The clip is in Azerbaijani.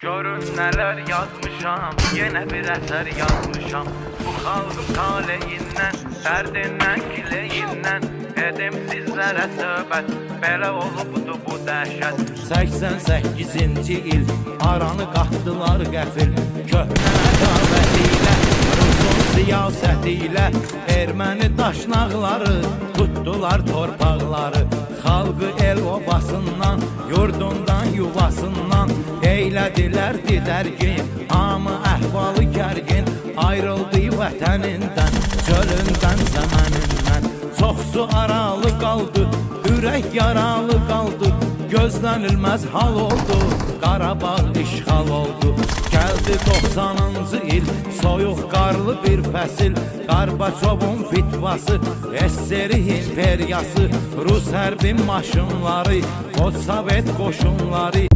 Görün neler yazmışam, yine bir eser yazmışam. Bu xalqın taleyindən, dərdindən, kileyindən edim sizlərə söhbət, belə olubdu bu dəhşət. 88-ci il aranı qatdılar qəfil, köhnə ədavətilə, Rusun siyasətilə, erməni daşnaqları tutdular torpaqları. Xalqı el obasından, yurdundan, yuvasından eylədilər didərgin, hamı əhvalı gərgin, ayrıldı vətənindən, çölündən, zəmənindən. Çoxsu aralı qaldı, ürək yaralı qaldı, gözlənilməz hal oldu, Qarabağ işğal oldu. Gəldi 90-cı il, soyuq qarlı bir fəsil, Qarbaçovun fitvası, SSR imperiyası, Rus hərbi maşınları, o Sovet qoşunları.